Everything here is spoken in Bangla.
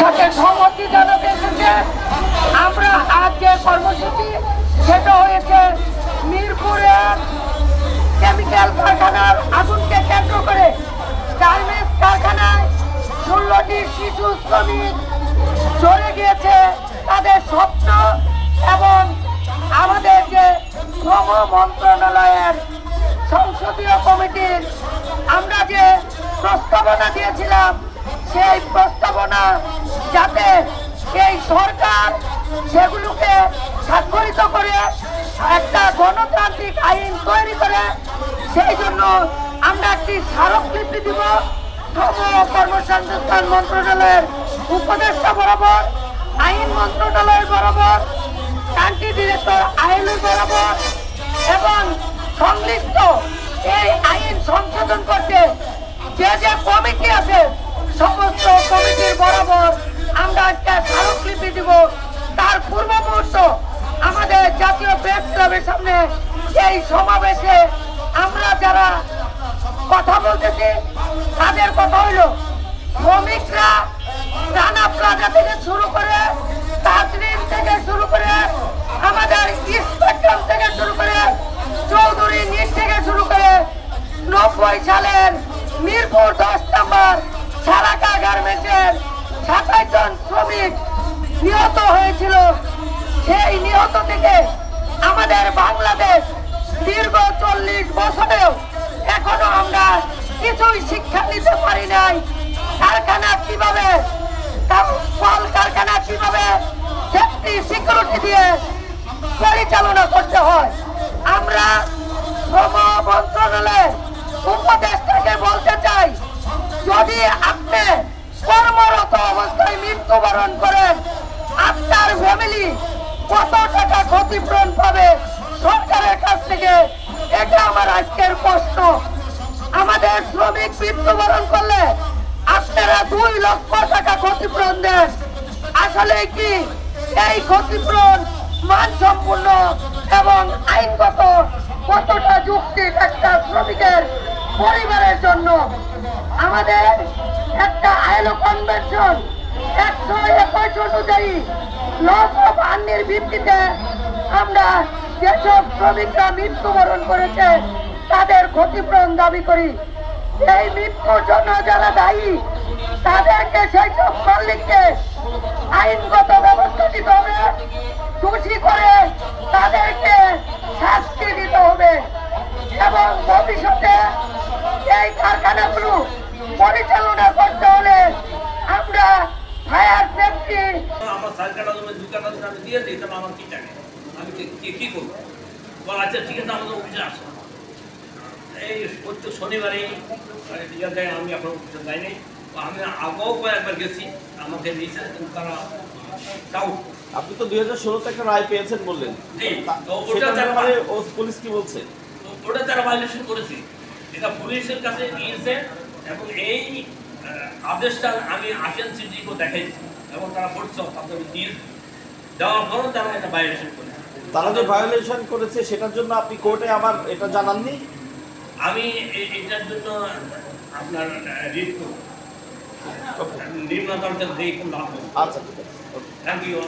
সম্মতিজনক এসেছে। আমরা আজ যে কর্মসূচি সেটা হয়েছে মিরপুরের কেমিক্যাল কারখানার আগুনকে কেন্দ্র করে গার্মেন্টস কারখানায় 16টি শিশু শ্রমিক চলে গিয়েছে তাদের স্বপ্ন এবং আমাদের যে শ্রম মন্ত্রণালয়ের সংসদীয় কমিটির আমরা যে প্রস্তাবনা দিয়েছিলাম সেই প্রস্তাবনা যাতে এই সরকার সেগুলোকে স্বাক্ষরিত করে একটা গণতান্ত্রিক আইন তৈরি করে সেই জন্য আমরা একটি স্মারকলিপি দিব কর্মসংস্থান মন্ত্রণালয়ের উপদেষ্টা বরাবর, আইন মন্ত্রণালয়ের বরাবর, কান্ট্রি ডিরেক্টর আইএলও বরাবর এবং সংশ্লিষ্ট এই আইন সংশোধন করতে যে যে কমিটি আছে সমস্ত কমিটির বরাবর আমরা একটা স্মারকলিপি দিব। তার পূর্ব মুহূর্ত আমাদের জাতীয় প্রেস ক্লাবের সামনে এই সমাবেশে আমরা যারা কথা বলতেছি তাদের কথা হইল শ্রমিকরা রানা প্লাজা থেকে শুরু করে তাজরিন থেকে শুরু করে আমাদের স্পেকট্রাম থেকে শুরু করে চৌধুরী নিট থেকে শুরু করে 90 সালের মিরপুর 10 নম্বর সারাকা গার্মেন্টসের 27 জন শ্রমিক নিহত হয়েছিল। সেই নিহত থেকে আমাদের বাংলাদেশ দীর্ঘ 40 বছরেও এখনো আমরা কিছুই শিক্ষা নিতে পারি নাই। কারখানা কিভাবে কল কারখানা কিভাবে সেফটি সিকিউরিটি দিয়ে পরিচালনা করতে হয়। আমরা শ্রম মন্ত্রণালয়ের উপদেষ্টাকে বলতে চাই, যদি আপনি কর্মরত অবস্থায় মৃত্যুবরণ করেন আপনার ফ্যামিলি কত টাকা ক্ষতিপূরণ পাবে সরকারের কাছ থেকে, এটা আমার আজকের প্রশ্ন। আমাদের শ্রমিক মৃত্যুবরণ করলে আপনারা 2 লক্ষ টাকা ক্ষতিপূরণ দেন, আসলে কি এই ক্ষতিপূরণ মানসম্পন্ন এবং আইনগত কতটা যুক্তির একটা শ্রমিকের পরিবারের জন্য? আমাদের একটা আইএলও কনভেনশন 121 অনুযায়ী লস অফ আর্নির ভিত্তিতে আমরা যেসব শ্রমিকরা মৃত্যুবরণ করেছে তাদের ক্ষতিপূরণ দাবি করি। এই মৃত্যুর জন্য যারা দায়ী তাদেরকে সেই সব মালিককে আইনগত ব্যবস্থা দিতে হবে, দোষী করে তাদেরকে শাস্তি দিতে হবে এবং ভবিষ্যতে এই কারখানাগুলো পরিচালনা করতে হলে আমরা ফায়ার সেফটি আমার সরকারের দোকানদার আমি দিয়ে দিই, তবে আমার কি টাকা আমি কি করবো বল? আচ্ছা ঠিক আছে, আমাদের অফিসে আসো। এই প্রত্যেক শনিবারে আমি এখন অফিসে যাইনি, আমি আগেও কয়েকবার গেছি, আমাকে নিয়েছে কিন্তু তারা তাও। আপনি তো 2016 একটা রায় পেয়েছেন বললেন, পুলিশ কি বলছে? ওটা তারা ভায়োলেশন করেছে, এটা পুলিশের কাছে গিয়েছে এবং এই আদেশটা আমি আশিয়ান সিটিকে দেখাইছি এবং তারা বলছে তাদের দিয়েছে, দেওয়ার পরও তারা এটা ভায়োলেশন করেছে। তারা যে ভায়োলেশন করেছে সেটার জন্য আপনি কোর্টে আবার এটা জানাননি? আমি এটার জন্য আপনার রিট করব, নিম্ন আদালতের দিয়ে কোনো লাভ হবে। আচ্ছা ঠিক আছে, থ্যাংক ইউ।